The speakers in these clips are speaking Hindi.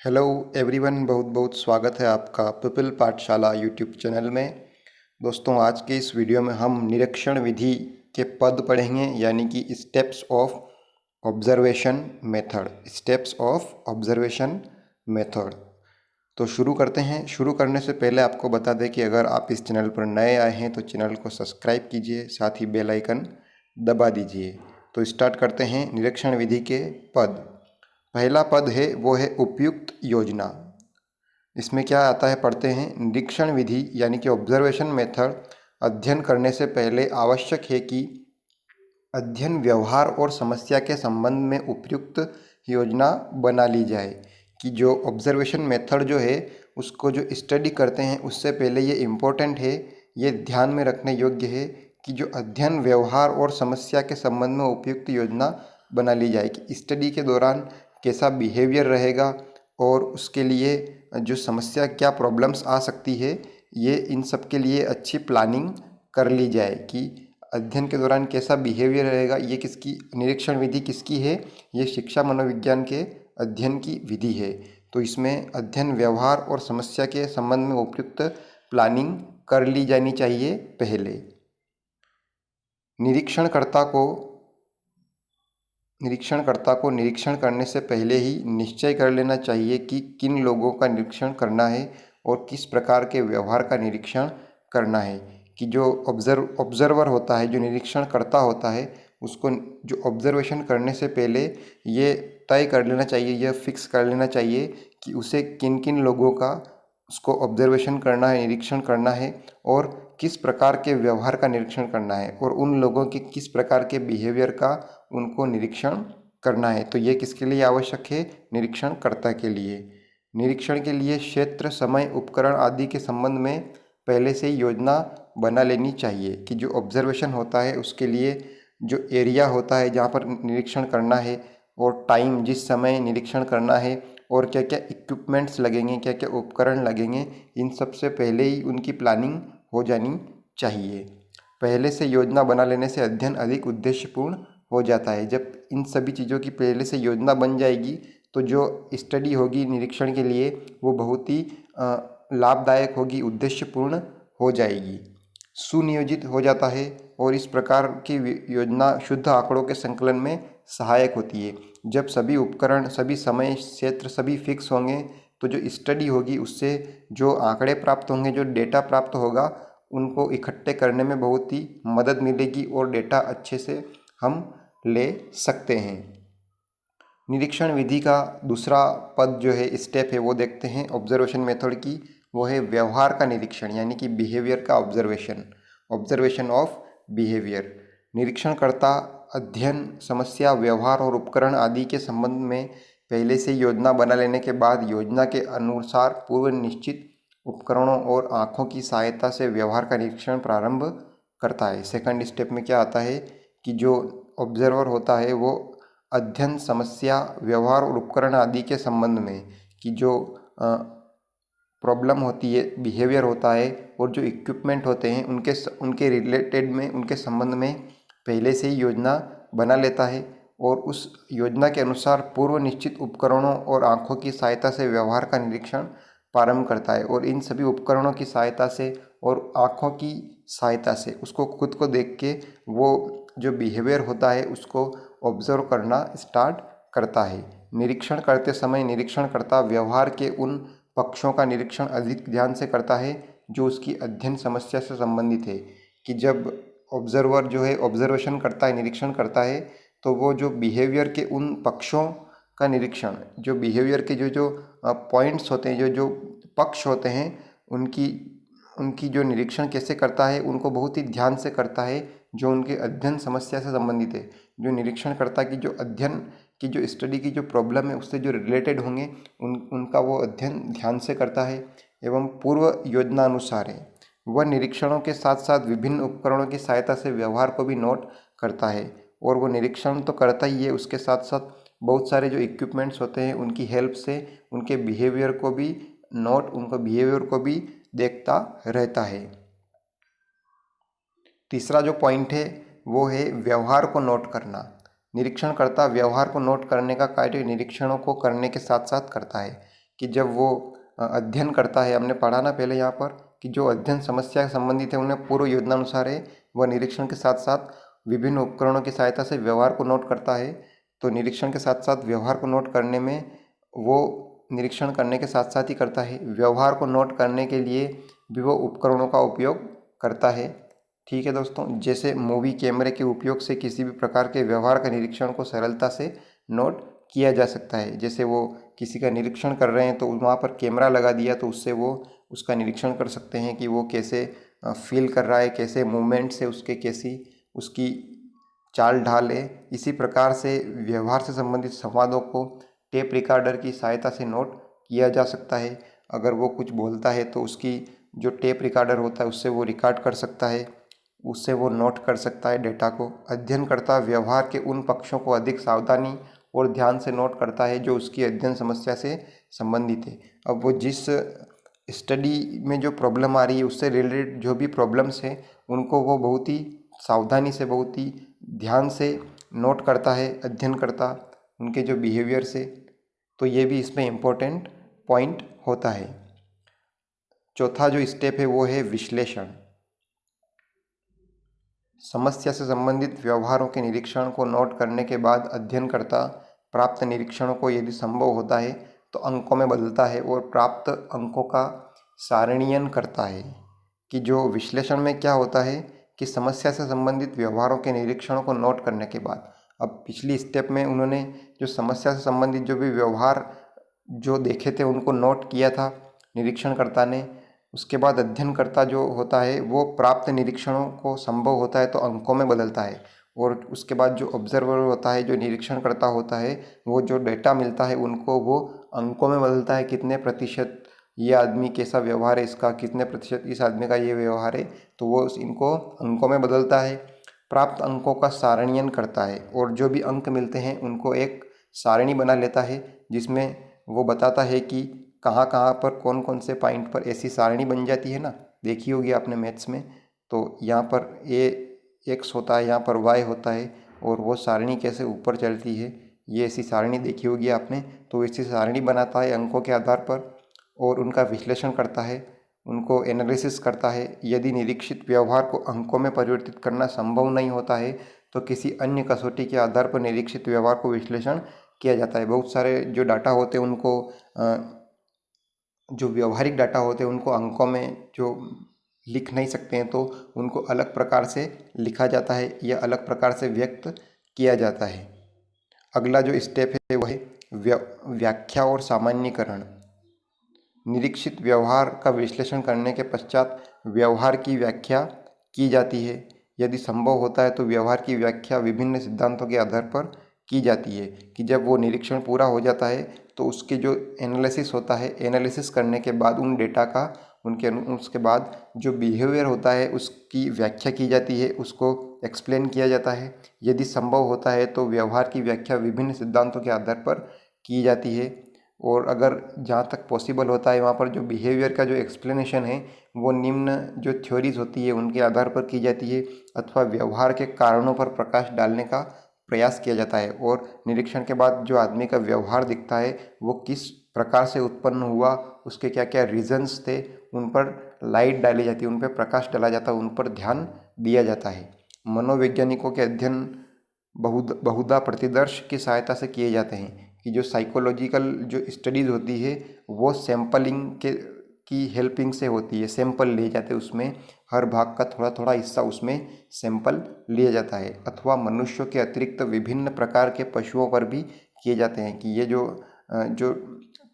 हेलो एवरीवन, बहुत बहुत स्वागत है आपका पिपल पाठशाला यूट्यूब चैनल में। दोस्तों, आज के इस वीडियो में हम निरीक्षण विधि के पद पढ़ेंगे, यानी कि steps of observation method. Steps of observation method. तो शुरू करते हैं। शुरू करने से पहले आपको बता दें कि अगर आप इस चैनल पर नए आए हैं तो चैनल को सब्सक्राइब कीजिए, साथ ही बेल आइकन दबा दीजिए। तो स्टार्ट करते हैं निरीक्षण विधि के पद। पहला पद है वो है उपयुक्त योजना। इसमें क्या आता है, पढ़ते हैं। निरीक्षण विधि यानी कि ऑब्जर्वेशन मेथड अध्ययन करने से पहले आवश्यक है कि अध्ययन व्यवहार और समस्या के संबंध में उपयुक्त योजना बना ली जाए। कि जो ऑब्जर्वेशन मेथड जो है उसको जो स्टडी करते हैं उससे पहले ये इम्पोर्टेंट है, ये ध्यान में रखने योग्य है कि जो अध्ययन व्यवहार और समस्या के संबंध में उपयुक्त योजना बना ली जाए। कि स्टडी के दौरान कैसा बिहेवियर रहेगा और उसके लिए जो समस्या क्या प्रॉब्लम्स आ सकती है, ये इन सब के लिए अच्छी प्लानिंग कर ली जाए। कि अध्ययन के दौरान कैसा बिहेवियर रहेगा, ये किसकी निरीक्षण विधि किसकी है, ये शिक्षा मनोविज्ञान के अध्ययन की विधि है। तो इसमें अध्ययन व्यवहार और समस्या के संबंध में उपयुक्त प्लानिंग कर ली जानी चाहिए पहले। निरीक्षणकर्ता को निरीक्षण करने से पहले ही निश्चय कर लेना चाहिए कि किन लोगों का निरीक्षण करना है और किस प्रकार के व्यवहार का निरीक्षण करना है। कि जो ऑब्जर्वर होता है, जो निरीक्षण करता होता है, उसको जो ऑब्जर्वेशन करने से पहले ये तय कर लेना चाहिए, यह फिक्स कर लेना चाहिए कि उसे किन किन लोगों का उसको ऑब्जर्वेशन करना है, निरीक्षण करना है और किस प्रकार के व्यवहार का निरीक्षण करना है और उन लोगों के किस प्रकार के बिहेवियर का उनको निरीक्षण करना है। तो ये किसके लिए आवश्यक है? निरीक्षणकर्ता के लिए। निरीक्षण के लिए क्षेत्र, समय, उपकरण आदि के संबंध में पहले से ही योजना बना लेनी चाहिए। कि जो ऑब्जर्वेशन होता है उसके लिए जो एरिया होता है जहाँ पर निरीक्षण करना है और टाइम, जिस समय निरीक्षण करना है और क्या क्या इक्विपमेंट्स लगेंगे, क्या क्या उपकरण लगेंगे, इन सब से पहले ही उनकी प्लानिंग हो जानी चाहिए। पहले से योजना बना लेने से अध्ययन अधिक उद्देश्यपूर्ण हो जाता है। जब इन सभी चीज़ों की पहले से योजना बन जाएगी तो जो स्टडी होगी निरीक्षण के लिए वो बहुत ही लाभदायक होगी, उद्देश्यपूर्ण हो जाएगी, सुनियोजित हो जाता है और इस प्रकार की योजना शुद्ध आंकड़ों के संकलन में सहायक होती है। जब सभी उपकरण, सभी समय, क्षेत्र सभी फिक्स होंगे तो जो स्टडी होगी उससे जो आंकड़े प्राप्त होंगे, जो डेटा प्राप्त होगा, उनको इकट्ठे करने में बहुत ही मदद मिलेगी और डेटा अच्छे से हम ले सकते हैं। निरीक्षण विधि का दूसरा पद जो है, स्टेप है, वो देखते हैं ऑब्जर्वेशन मेथड की। वो है व्यवहार का निरीक्षण, यानी कि बिहेवियर का ऑब्जर्वेशन। Observation of behaviour. निरीक्षणकर्ता अध्ययन, समस्या, व्यवहार और उपकरण आदि के संबंध में पहले से योजना बना लेने के बाद योजना के अनुसार पूर्व निश्चित उपकरणों और आँखों की सहायता से व्यवहार का निरीक्षण प्रारंभ करता है। सेकंड स्टेप में क्या आता है कि जो ऑब्जर्वर होता है वो अध्ययन, समस्या, व्यवहार और उपकरण आदि के संबंध में कि जो प्रॉब्लम होती है, बिहेवियर होता है और जो इक्विपमेंट होते हैं उनके रिलेटेड में, उनके संबंध में पहले से ही योजना बना लेता है और उस योजना के अनुसार पूर्व निश्चित उपकरणों और आँखों की सहायता से व्यवहार का निरीक्षण प्रारंभ करता है। और इन सभी उपकरणों की सहायता से और आँखों की सहायता से उसको खुद को देख के वो जो बिहेवियर होता है उसको ऑब्जर्व करना स्टार्ट करता है। निरीक्षण करते समय निरीक्षणकर्ता व्यवहार के उन पक्षों का निरीक्षण अधिक ध्यान से करता है जो उसकी अध्ययन समस्या से संबंधित है। कि जब ऑब्जर्वर जो है ऑब्जर्वेशन करता है, निरीक्षण करता है, तो वो जो बिहेवियर के उन पक्षों का निरीक्षण, जो बिहेवियर के जो जो पॉइंट्स होते हैं, जो जो पक्ष होते हैं, उनकी उनकी जो निरीक्षण कैसे करता है, उनको बहुत ही ध्यान से करता है, जो उनके अध्ययन समस्या से संबंधित है। जो निरीक्षणकर्ता की जो अध्ययन की जो स्टडी की जो प्रॉब्लम है उससे जो रिलेटेड होंगे उनका वो अध्ययन ध्यान से करता है एवं पूर्व योजना अनुसार है। वह निरीक्षणों के साथ साथ विभिन्न उपकरणों की सहायता से व्यवहार को भी नोट करता है। और वो निरीक्षण तो करता ही है, उसके साथ साथ बहुत सारे जो इक्विपमेंट्स होते हैं उनकी हेल्प से उनके बिहेवियर को भी उनको बिहेवियर को भी देखता रहता है। तीसरा जो पॉइंट है वो है व्यवहार को नोट करना। निरीक्षणकर्ता व्यवहार को नोट करने का कार्य निरीक्षणों को करने के साथ साथ करता है। कि जब वो अध्ययन करता है, हमने पढ़ा ना पहले यहाँ पर कि जो अध्ययन समस्या से संबंधित है उन्हें पूर्व योजनानुसार है, वह निरीक्षण के साथ साथ विभिन्न उपकरणों की सहायता से व्यवहार को नोट करता है। तो निरीक्षण के साथ साथ व्यवहार को नोट करने में वो निरीक्षण करने के साथ साथ ही करता है, व्यवहार को नोट करने के लिए भी वो उपकरणों का उपयोग करता है। ठीक है दोस्तों, जैसे मूवी कैमरे के उपयोग से किसी भी प्रकार के व्यवहार का निरीक्षण को सरलता से नोट किया जा सकता है। जैसे वो किसी का निरीक्षण कर रहे हैं तो वहाँ पर कैमरा लगा दिया तो उससे वो उसका निरीक्षण कर सकते हैं कि वो कैसे फील कर रहा है, कैसे मूवमेंट से उसके कैसी उसकी चाल ढाल है। इसी प्रकार से व्यवहार से संबंधित संवादों को टेप रिकॉर्डर की सहायता से नोट किया जा सकता है। अगर वो कुछ बोलता है तो उसकी जो टेप रिकॉर्डर होता है उससे वो रिकॉर्ड कर सकता है, उससे वो नोट कर सकता है डेटा को। अध्ययनकर्ता व्यवहार के उन पक्षों को अधिक सावधानी और ध्यान से नोट करता है जो उसकी अध्ययन समस्या से संबंधित है। अब वो जिस स्टडी में जो प्रॉब्लम आ रही है उससे रिलेटेड जो भी प्रॉब्लम्स हैं उनको वो बहुत ही सावधानी से, बहुत ही ध्यान से नोट करता है अध्ययन करता, उनके जो बिहेवियर से। तो ये भी इसमें इम्पोर्टेंट पॉइंट होता है। चौथा जो स्टेप है वो है विश्लेषण। समस्या से संबंधित व्यवहारों के निरीक्षण को नोट करने के बाद अध्ययनकर्ता प्राप्त निरीक्षणों को यदि संभव होता है तो अंकों में बदलता है और प्राप्त अंकों का सारणीयन करता है। कि जो विश्लेषण में क्या होता है कि समस्या से संबंधित व्यवहारों के निरीक्षणों को नोट करने के बाद, अब पिछली स्टेप में उन्होंने जो समस्या से संबंधित जो भी व्यवहार जो देखे थे उनको नोट किया था निरीक्षणकर्ता ने, उसके बाद अध्ययनकर्ता जो होता है वो प्राप्त निरीक्षणों को संभव होता है तो अंकों में बदलता है। और उसके बाद जो ऑब्जर्वर होता है, जो निरीक्षणकर्ता होता है, वो जो डेटा मिलता है उनको वो अंकों में बदलता है। कितने प्रतिशत ये आदमी कैसा व्यवहार है इसका, कितने प्रतिशत इस आदमी का ये व्यवहार है, तो वो इनको अंकों में बदलता है। प्राप्त अंकों का सारणीयन करता है और जो भी अंक मिलते हैं उनको एक सारणी बना लेता है जिसमें वो बताता है कि कहाँ कहाँ पर कौन कौन से पॉइंट पर ऐसी सारणी बन जाती है ना, देखी होगी आपने मैथ्स में। तो यहाँ पर ए एक्स होता है, यहाँ पर वाई होता है और वो सारणी कैसे ऊपर चलती है, ये ऐसी सारणी देखी होगी आपने। तो ऐसी सारणी बनाता है अंकों के आधार पर और उनका विश्लेषण करता है, उनको एनालिसिस करता है। यदि निरीक्षित व्यवहार को अंकों में परिवर्तित करना संभव नहीं होता है तो किसी अन्य कसौटी के आधार पर निरीक्षित व्यवहार को विश्लेषण किया जाता है। बहुत सारे जो डाटा होते हैं उनको जो व्यवहारिक डाटा होते हैं उनको अंकों में जो लिख नहीं सकते हैं तो उनको अलग प्रकार से लिखा जाता है या अलग प्रकार से व्यक्त किया जाता है। अगला जो स्टेप है वह है व्याख्या और सामान्यीकरण। निरीक्षित व्यवहार का विश्लेषण करने के पश्चात व्यवहार की व्याख्या की जाती है। यदि संभव होता है तो व्यवहार की व्याख्या विभिन्न सिद्धांतों के आधार पर की जाती है। कि जब वो निरीक्षण पूरा हो जाता है तो उसके जो एनालिसिस होता है, एनालिसिस करने के बाद उन डेटा का उसके बाद जो बिहेवियर होता है उसकी व्याख्या की जाती है, उसको एक्सप्लेन किया जाता है। यदि संभव होता है तो व्यवहार की व्याख्या विभिन्न सिद्धांतों के आधार पर की जाती है। और अगर जहाँ तक पॉसिबल होता है वहाँ पर जो बिहेवियर का जो एक्सप्लेनेशन है वो निम्न जो थ्योरीज होती है उनके आधार पर की जाती है अथवा व्यवहार के कारणों पर प्रकाश डालने का प्रयास किया जाता है। और निरीक्षण के बाद जो आदमी का व्यवहार दिखता है वो किस प्रकार से उत्पन्न हुआ, उसके क्या क्या रीजंस थे, उन पर लाइट डाली जाती है, उन पर प्रकाश डाला जाता है, उन पर ध्यान दिया जाता है। मनोवैज्ञानिकों के अध्ययन बहुधा प्रतिदर्श की सहायता से किए जाते हैं। कि जो साइकोलॉजिकल जो स्टडीज़ होती है वो सैम्पलिंग की हेल्पिंग से होती है। सैंपल लिए जाते हैं, उसमें हर भाग का थोड़ा थोड़ा हिस्सा उसमें सैंपल लिया जाता है। अथवा मनुष्यों के अतिरिक्त विभिन्न प्रकार के पशुओं पर भी किए जाते हैं। कि ये जो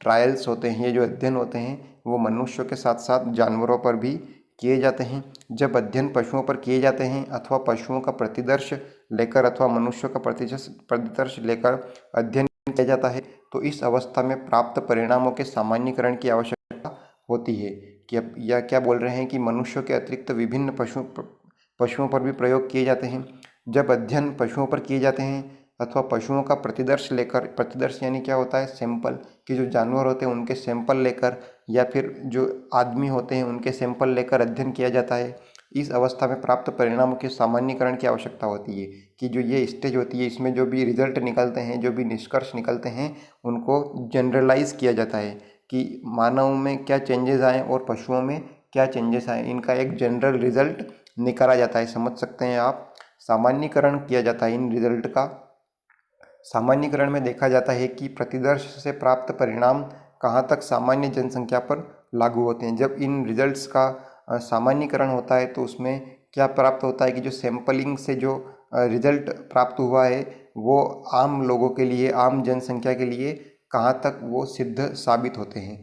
ट्रायल्स होते हैं, ये जो अध्ययन होते हैं वो मनुष्यों के साथ साथ जानवरों पर भी किए जाते हैं। जब अध्ययन पशुओं पर किए जाते हैं अथवा पशुओं का प्रतिदर्श लेकर अथवा मनुष्यों का प्रतिदर्श लेकर अध्ययन किया जाता है तो इस अवस्था में प्राप्त परिणामों के सामान्यीकरण की आवश्यकता होती है। कि या क्या बोल रहे हैं कि मनुष्यों के अतिरिक्त विभिन्न पशुओं पर भी प्रयोग किए जाते हैं। जब अध्ययन पशुओं पर किए जाते हैं अथवा पशुओं का प्रतिदर्श लेकर, प्रतिदर्श यानी क्या होता है, सैंपल, कि जो जानवर होते हैं उनके सैंपल लेकर या फिर जो आदमी होते हैं उनके सैंपल लेकर अध्ययन किया जाता है। इस अवस्था में प्राप्त परिणामों के सामान्यीकरण की आवश्यकता होती है। कि जो ये स्टेज होती है इसमें जो भी रिजल्ट निकलते हैं, जो भी निष्कर्ष निकलते हैं उनको जनरलाइज किया जाता है। कि मानव में क्या चेंजेस आए और पशुओं में क्या चेंजेस आए, इनका एक जनरल रिजल्ट निकाला जाता है। समझ सकते हैं आप, सामान्यीकरण किया जाता है इन रिजल्ट का। सामान्यीकरण में देखा जाता है कि प्रतिदर्श से प्राप्त परिणाम कहाँ तक सामान्य जनसंख्या पर लागू होते हैं। जब इन रिजल्ट्स का सामान्यीकरण होता है तो उसमें क्या प्राप्त होता है कि जो सैंपलिंग से जो रिजल्ट प्राप्त हुआ है वो आम लोगों के लिए, आम जनसंख्या के लिए कहाँ तक वो सिद्ध साबित होते हैं।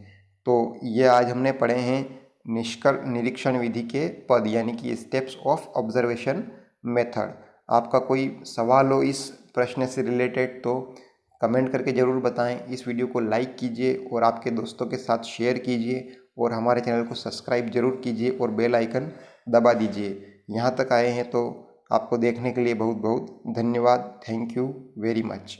तो ये आज हमने पढ़े हैं निरीक्षण विधि के पद, यानी कि स्टेप्स ऑफ ऑब्जर्वेशन मेथड। आपका कोई सवाल हो इस प्रश्न से रिलेटेड तो कमेंट करके ज़रूर बताएं। इस वीडियो को लाइक कीजिए और आपके दोस्तों के साथ शेयर कीजिए और हमारे चैनल को सब्सक्राइब जरूर कीजिए और बेल आइकन दबा दीजिए। यहाँ तक आए हैं तो आपको देखने के लिए बहुत बहुत धन्यवाद। Thank you very much.